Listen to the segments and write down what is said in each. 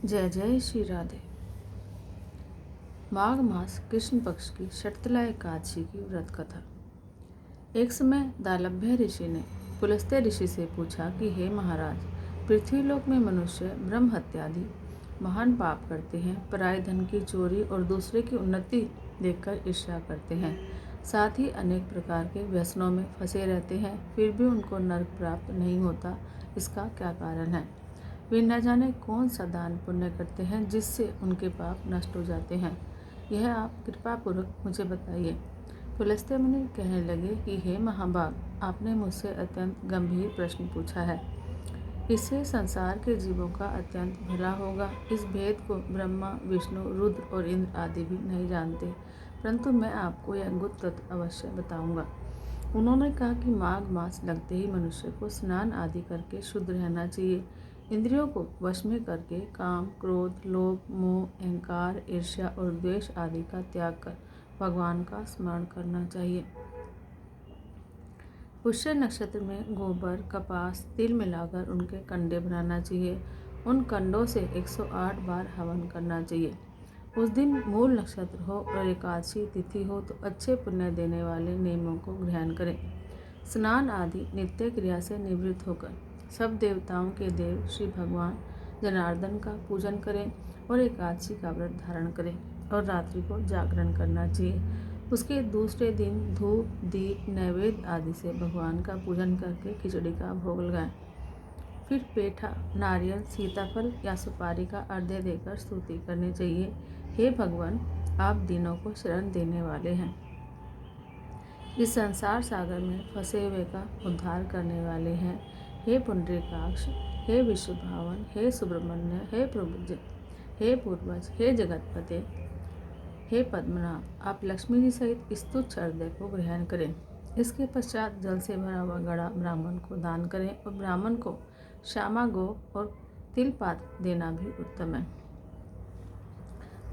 जय जय श्री राधे। माघ मास कृष्ण पक्ष की शर्तला एकादशी की व्रत कथा। एक समय दालभ्य ऋषि ने पुलस्त्य ऋषि से पूछा कि हे महाराज, पृथ्वीलोक में मनुष्य ब्रह्म हत्यादि महान पाप करते हैं, पराये धन की चोरी और दूसरे की उन्नति देखकर ईर्ष्या करते हैं, साथ ही अनेक प्रकार के व्यसनों में फंसे रहते हैं, फिर भी उनको नरक प्राप्त नहीं होता। इसका क्या कारण है? वे न जाने कौन सा दान पुण्य करते हैं जिससे उनके पाप नष्ट हो जाते हैं। यह आप कृपापूर्वक मुझे बताइए। पुलस्त्य मुनि कहने लगे कि हे महाभाग, आपने मुझसे अत्यंत गंभीर प्रश्न पूछा है। इससे संसार के जीवों का अत्यंत भला होगा। इस भेद को ब्रह्मा, विष्णु, रुद्र और इंद्र आदि भी नहीं जानते, परंतु मैं आपको यह गुप्त तत्व अवश्य बताऊंगा। उन्होंने कहा कि माघ मास लगते ही मनुष्य को स्नान आदि करके शुद्ध रहना चाहिए। इंद्रियों को वश में करके काम, क्रोध, लोभ, मोह, अहंकार, ईर्ष्या और द्वेष आदि का त्याग कर भगवान का स्मरण करना चाहिए। पुष्य नक्षत्र में गोबर, कपास, तिल मिलाकर उनके कंडे बनाना चाहिए। उन कंडों से 108 बार हवन करना चाहिए। उस दिन मूल नक्षत्र हो और एकादशी तिथि हो तो अच्छे पुण्य देने वाले नियमों को ग्रहण करें। स्नान आदि नित्य क्रिया से निवृत्त होकर सब देवताओं के देव श्री भगवान जनार्दन का पूजन करें और एकादशी का व्रत धारण करें और रात्रि को जागरण करना चाहिए। उसके दूसरे दिन धूप, दीप, नैवेद्य आदि से भगवान का पूजन करके खिचड़ी का भोग लगाएं। फिर पेठा, नारियल, सीताफल या सुपारी का अर्घ्य देकर स्तुति करनी चाहिए। हे भगवान, आप दीनों को शरण देने वाले हैं, इस संसार सागर में फंसे हुए का उद्धार करने वाले हैं। हे पुंडरीकाक्ष, हे विश्वभावन, हे सुब्रमण्य, हे प्रभुज, हे पूर्वज, हे जगतपते, हे पद्मनाभ, आप लक्ष्मी जी सहित इस तुच्छ अर्घ्य को ग्रहण करें। इसके पश्चात जल से भरा हुआ घड़ा ब्राह्मण को दान करें और ब्राह्मण को श्यामा गो और तिल पात्र देना भी उत्तम है।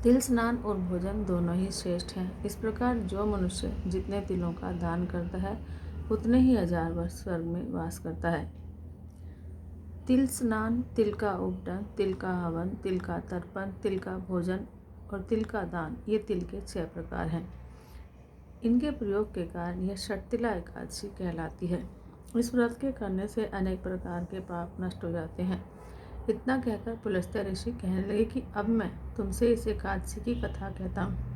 तिल स्नान और भोजन दोनों ही श्रेष्ठ हैं। इस प्रकार जो मनुष्य जितने तिलों का दान करता है उतने ही 1000 वर्ष स्वर्ग में वास करता है। तिल स्नान, तिल का उपटन, तिल का हवन, तिल का तर्पण, तिल का भोजन और तिल का दान, ये तिल के 6 प्रकार हैं। इनके प्रयोग के कारण यह शर्तिला एकादशी कहलाती है। इस व्रत के करने से अनेक प्रकार के पाप नष्ट हो जाते हैं। इतना कहकर पुलस्त्य ऋषि कहने लगे कि अब मैं तुमसे इस एकादशी की कथा कहता हूँ।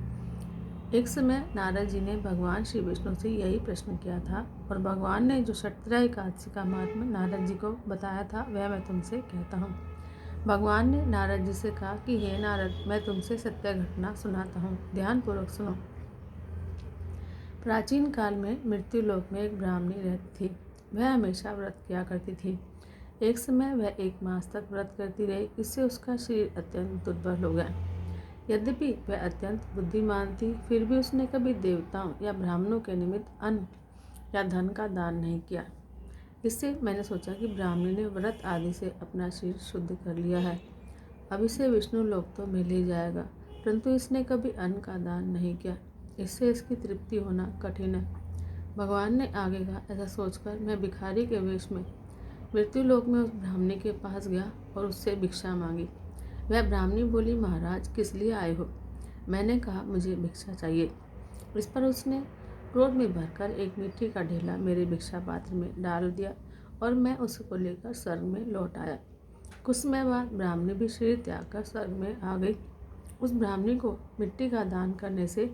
एक समय नारद जी ने भगवान श्री विष्णु से यही प्रश्न किया था और भगवान ने जो शर्तिला एकादशी का महात्म्य नारद जी को बताया था वह मैं तुमसे कहता हूँ। भगवान ने नारद जी से कहा कि हे नारद, मैं तुमसे सत्य घटना सुनाता हूँ, ध्यानपूर्वक सुनो। प्राचीन काल में मृत्युलोक में एक ब्राह्मणी रहती थी। वह हमेशा व्रत किया करती थी। एक समय वह 1 मास तक व्रत करती रही। इससे उसका शरीर अत्यंत दुर्बल हो गया। यद्यपि वह अत्यंत बुद्धिमान थी, फिर भी उसने कभी देवताओं या ब्राह्मणों के निमित्त अन्न या धन का दान नहीं किया। इससे मैंने सोचा कि ब्राह्मणी ने व्रत आदि से अपना शरीर शुद्ध कर लिया है, अब इसे विष्णु लोक तो मिल ही जाएगा, परंतु इसने कभी अन्न का दान नहीं किया, इससे इसकी तृप्ति होना कठिन है। भगवान ने आगे कहा, ऐसा सोचकर मैं भिखारी के वेश में मृत्युलोक में उस ब्राह्मणी के पास गया और उससे भिक्षा मांगी। वह ब्राह्मणी बोली, महाराज, किस लिए आए हो? मैंने कहा, मुझे भिक्षा चाहिए। इस पर उसने क्रोध में भरकर एक मिट्टी का ढेला मेरे भिक्षा पात्र में डाल दिया और मैं उसको लेकर स्वर्ग में लौट आया। कुछ समय बाद ब्राह्मणी भी शरीर त्याग कर स्वर्ग में आ गई। उस ब्राह्मणी को मिट्टी का दान करने से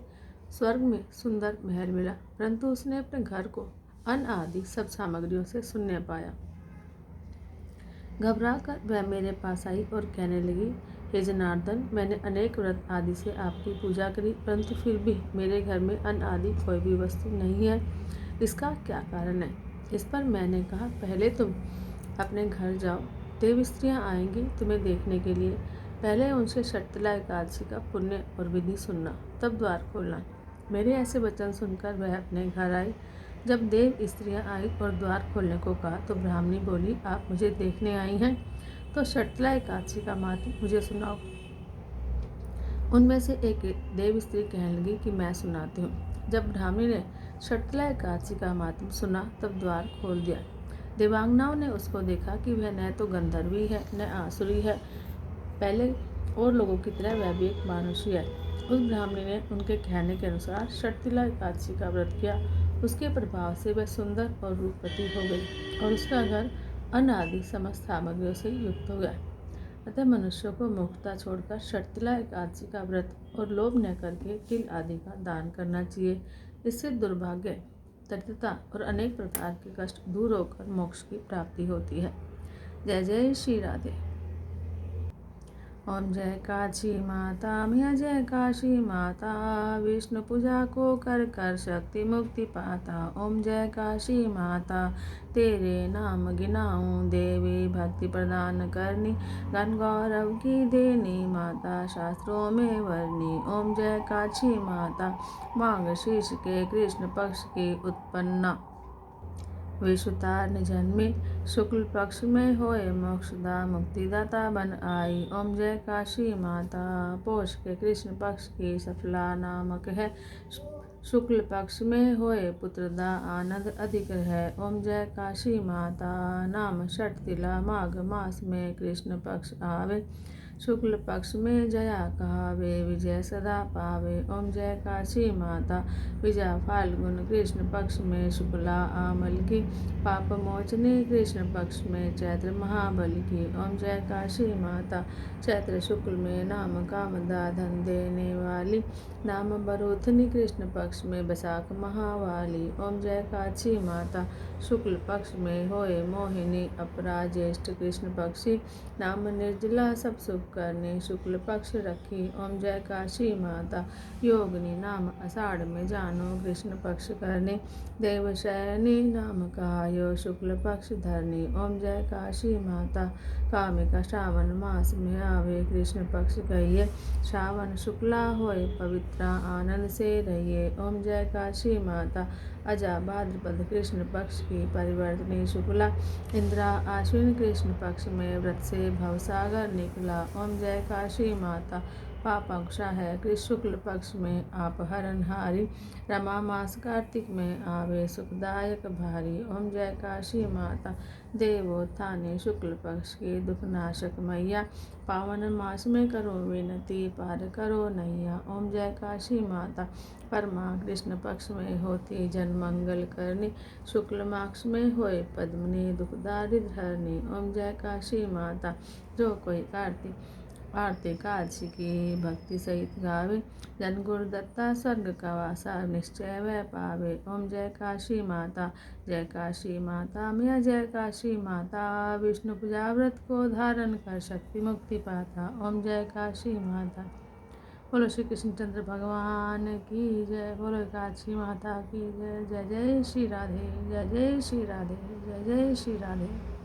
स्वर्ग में सुंदर महल मिला, परंतु उसने अपने घर को अन्न आदि सब सामग्रियों से शून्य पाया। घबराकर वह मेरे पास आई और कहने लगी, हे जनार्दन, मैंने अनेक व्रत आदि से आपकी पूजा करी, परंतु फिर भी मेरे घर में अन्न आदि कोई भी वस्तु नहीं है, इसका क्या कारण है? इस पर मैंने कहा, पहले तुम अपने घर जाओ, देव स्त्रियाँ आएंगी तुम्हें देखने के लिए, पहले उनसे शर्तिला एकादशी का पुण्य और विधि सुनना, तब द्वार खोलना। मेरे ऐसे वचन सुनकर वह अपने घर आई। जब देव स्त्रियाँ आई और द्वार खोलने को कहा तो ब्राह्मणी बोली, आप मुझे देखने आई हैं तो शर्तिला एकादशी का महात्म्य मुझे सुनाओ। उनमें से एक देव स्त्री कहने लगी कि मैं सुनाती हूँ। जब ब्राह्मणी ने शर्तिला एकादशी का महात्म्य सुना तब द्वार खोल दिया। देवांगनाओं ने उसको देखा कि वह न तो गंधर्वी है न आसुरी है, पहले और लोगों की तरह वह भी एक मानुषी है। उस ब्राह्मणी ने उनके कहने के अनुसार षटतिला एकादशी का व्रत किया। उसके प्रभाव से वह सुंदर और रूपवती हो गई और उसका घर अन्न आदि समस्त सामग्रियों से युक्त हो गया। अतः मनुष्यों को मूर्खता छोड़कर षटतिला एकादशी का व्रत और लोभ न करके तिल आदि का दान करना चाहिए। इससे दुर्भाग्य, दरिद्रता और अनेक प्रकार के कष्ट दूर होकर मोक्ष की प्राप्ति होती है। जय जय श्री राधे। ओम जय काशी माता, मैया जय काशी माता, विष्णु पूजा को कर कर शक्ति मुक्ति पाता। ओम जय काशी माता, तेरे नाम गिनाऊं देवी, भक्ति प्रदान करनी, धन गौरव की देनी, माता शास्त्रों में वर्णी। ओम जय काशी माता, मांग शीर्ष के कृष्ण पक्ष की उत्पन्ना, विषुतार जन्मी, शुक्ल पक्ष में होए मोक्षदा, मुक्तिदाता बन आई। ओम जय काशी माता, पोष के कृष्ण पक्ष की सफला नामक है, शुक्ल पक्ष में होए पुत्रदा, आनंद अधिक है। ओम जय काशी माता, नाम षटतिला, माघ मास में कृष्ण पक्ष आवे, शुक्ल पक्ष में जया कहावे, विजय सदा पावे। ओम जय काशी माता, विजया फाल्गुन कृष्ण पक्ष में शुक्ला आमल की, पाप मोचनी कृष्ण पक्ष में चैत्र महाबल की। ओम जय काशी माता, चैत्र शुक्ल में नाम कामदा, धन देने वाली, नाम बरूथनी कृष्ण पक्ष में बैसाख महावाली। ओम जय काशी माता, शुक्ल पक्ष में होए मोहिनी, अपरा ज्येष्ठ कृष्ण पक्षी, नाम निर्जला, सब सुख करने शुक्ल पक्ष रखी। ओम जय काशी माता, योगिनी, नाम आषाढ़ में जानो, कृष्ण पक्ष करने, देवशयनी नाम कहायो, शुक्ल पक्ष धरनी। ओम जय काशी माता, कामिका, श्रावण मास में आवे, कृष्ण पक्ष कहिए, श्रावण शुक्ला होए पवित्रा, आनंद से रहिए। ओम जय काशी माता, अजा भाद्रपद कृष्ण पक्ष की परिवर्तनी शुक्ला, इंद्रा आश्विन कृष्ण पक्ष में व्रत से भवसागर निकला। ओम जय काशी माता, पापांक्षा है कृष्ण शुक्ल पक्ष में आप हरणहारी, रमा मास कार्तिक में आवे, सुखदायक भारी। ओम जय काशी माता, देवोत्थाने शुक्ल पक्ष की दुखनाशक मैया, पावन मास में करो विनती, पार करो नैया। ओम जय काशी माता, परमा कृष्ण पक्ष में होती जन मंगल करनी, शुक्ल मास में होए पद्मनी, दुख दारिद्र हरनी। ओम जय काशी माता, जो कोई आरती कादशी की भक्ति सहित गावे, जन गुरु दत्ता स्वर्ग का वासा, निश्चय वह पावे। ओम जय काशी माता, जय काशी माता, मैया जय काशी माता, विष्णु पूजा व्रत को धारण कर शक्ति मुक्ति पाता। ओम जय काशी माता, बोलो श्री कृष्णचंद्र भगवान की जय, बोलो काशी माता की जय। जय जय श्री राधे, जय जय श्री राधे, जय जय श्री राधे।